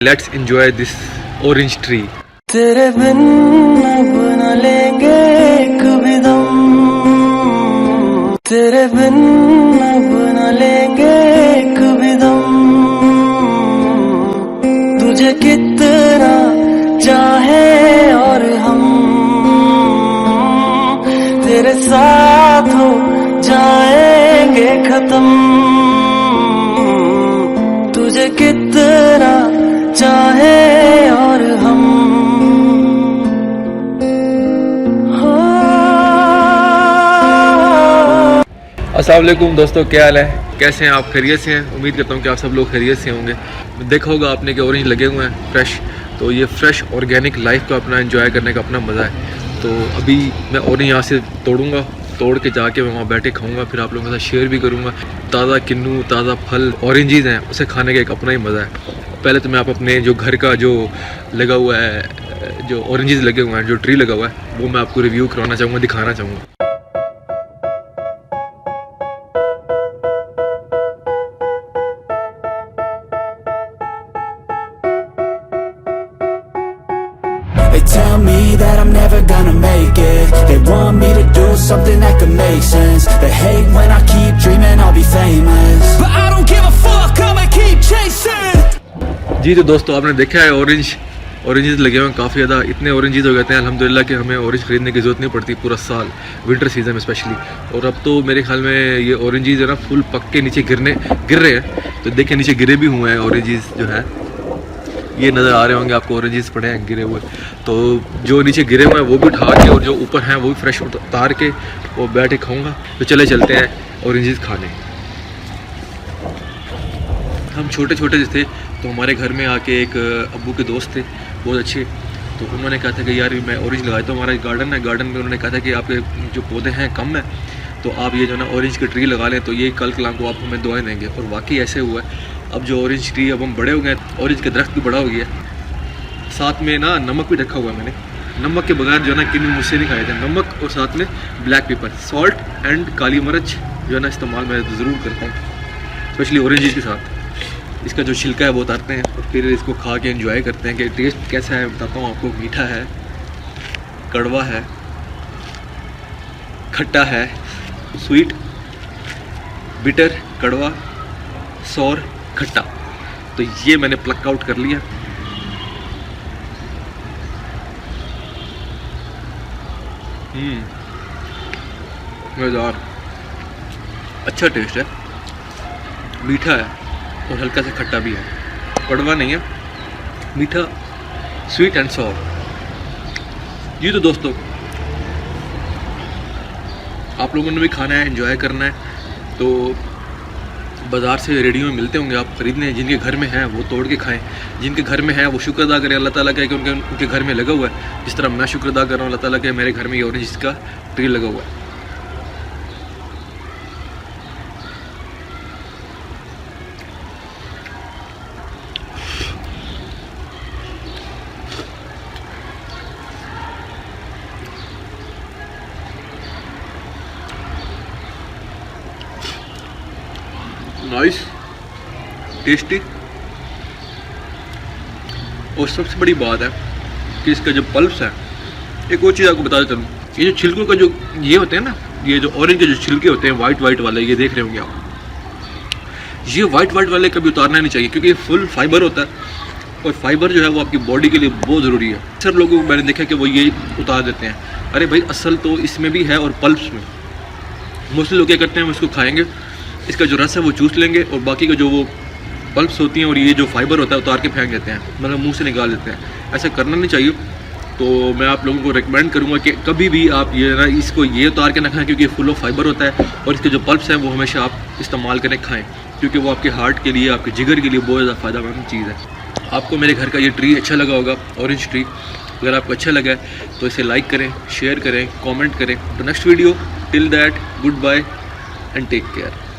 Let's enjoy this orange tree. तेरे बिन अब न लेंगे एक भी दम, तेरे बिन अब न लेंगे एक भी दम। तुझे कितना चाहे और हम तेरे साथ हो जाएंगे खत्म। तुझे कितना चाहे और हम अस्सलाम वालेकुम दोस्तों, क्या हाल है, कैसे हैं आप? खैरियत से हैं? उम्मीद करता हूँ कि आप सब लोग खैरियत से होंगे। देखा होगा आपने कि ऑरेंज लगे हुए हैं फ्रेश, तो ये फ्रेश ऑर्गेनिक लाइफ को अपना एंजॉय करने का अपना मज़ा है। तो अभी मैं ऑरेंज यहाँ से तोड़ूंगा, तोड़ के जाके मैं वहाँ बैठे खाऊंगा, फिर आप लोगों के साथ शेयर भी करूँगा। ताज़ा किन्नू, ताज़ा फल, ऑरेंजेस हैं, उसे खाने का एक अपना ही मज़ा है। पहले तो मैं आप अपने जो घर का जो लगा हुआ है, जो ऑरेंजेस लगे हुए हैं, जो ट्री लगा हुआ है, वो मैं आपको रिव्यू करवाना चाहूँगा, दिखाना चाहूँगा। They tell me that I'm never gonna make it. They want me to do something that could make sense. They hate when I keep dreaming I'll be famous, but I don't give a fuck, I'ma keep chasing. जी तो दोस्तों, आपने देखा है oranges लगे हुए हैं काफ़ी ज़्यादा। इतने ऑरेंजेस हो गए हैं अल्हम्दुलिल्लाह कि हमें ऑरेंज खरीदने की ज़रूरत नहीं पड़ती पूरा साल, विंटर सीज़न में स्पेशली। और अब तो मेरे ख्याल में ये ऑरेंजेस जो है ना फुल पक के नीचे गिर रहे हैं। तो देखिए नीचे गिरे भी हुए हैं ऑरेंजेस, जो है ये नज़र आ रहे होंगे आपको, ऑरेंजेस पड़े हैं गिरे हुए। तो जो नीचे गिरे हुए हैं वो भी उठा के, और जो ऊपर हैं वो भी फ्रेश उतार के वो बैठे खाऊंगा। तो चलते हैं ऑरेंजेस खाने। हम छोटे जो थे तो हमारे घर में आके एक अब्बू के दोस्त थे बहुत अच्छे, तो उन्होंने कहा था कि यार मैं ऑरेंज लगाता हूँ, हमारा गार्डन है, गार्डन में उन्होंने कहा था कि आपके जो पौधे हैं कम है, तो आप ये जो ना ऑरेंज के ट्री लगा लें, तो ये कल कलाम को आप हमें दुआएं देंगे। और वाकई ऐसे हुआ है। अब जो ऑरेंज ट्री, अब हम बड़े हो गए, ऑरेंज का दरख्त भी बड़ा हो गया। साथ में ना नमक भी रखा हुआ है मैंने, नमक के बगैर जो है ना किन्नू मुझसे नहीं खाए थे। नमक और साथ में ब्लैक पेपर, सॉल्ट एंड काली मिर्च जो है ना इस्तेमाल मैं ज़रूर करता हूँ, स्पेशली ऑरेंजेस के साथ। इसका जो छिलका है वो उतारते हैं और फिर इसको खा के एंजॉय करते हैं कि टेस्ट कैसा है। बताता हूँ आपको, मीठा है, कड़वा है, खट्टा है, स्वीट, बिटर, कड़वा, सौर, खट्टा। तो ये मैंने प्लक आउट कर लिया। मज़ेदार, अच्छा टेस्ट है, मीठा है और हल्का सा खट्टा भी है, कड़वा नहीं है, मीठा, स्वीट एंड सॉर। ये तो दोस्तों आप लोगों ने भी खाना है, एंजॉय करना है, तो बाज़ार से रेडियो में मिलते होंगे, आप ख़रीदने। जिनके घर में है वो तोड़ के खाएं, जिनके घर में है वो शुक्र अदा करें अल्लाह ताला का कि उनके घर में लगा हुआ है। जिस तरह मैं शुक्र अदा कर रहा हूँ अल्लाह ताला के, मेरे घर में ये ऑरेंज का ट्री लगा हुआ है। Nice, tasty. और सबसे बड़ी बात है कि इसका जो पल्प्स है, एक और चीज़ आपको बता देता हूँ, ये जो छिलकों का जो ये होते हैं ना, ये जो ऑरेंज के जो छिलके होते हैं वाइट वाले, ये देख रहे होंगे आप, ये वाइट वाले कभी उतारना नहीं चाहिए, क्योंकि ये फुल फाइबर होता है और फाइबर जो है वो आपकी बॉडी के लिए बहुत ज़रूरी है। अक्सर लोगों को मैंने देखा कि वो ये उतार देते हैं। अरे भाई, असल तो इसमें भी है और पल्प्स में। मोस्टली लोग क्या करते हैं, वो इसको खाएँगे, इसका जो रस है वो चूस लेंगे और बाकी का जो वो पल्प्स होती हैं और ये जो फाइबर होता है उतार के फेंक देते हैं, मतलब मुंह से निकाल देते हैं। ऐसा करना नहीं चाहिए। तो मैं आप लोगों को रिकमेंड करूंगा कि कभी भी आप ये ना इसको ये उतार के ना खाएं, क्योंकि फुल ऑफ फाइबर होता है, और इसके जो पल्प्स हैं वो हमेशा आप इस्तेमाल करें, खाएँ, क्योंकि वो आपके हार्ट के लिए, आपके जिगर के लिए बहुत ज़्यादा फ़ायदेमंद चीज़ है। आपको मेरे घर का ये ट्री अच्छा लगा होगा, ऑरेंज ट्री। अगर आपको अच्छा लगा है तो इसे लाइक करें, शेयर करें, कॉमेंट करें। तो next video, till that, goodbye and take care.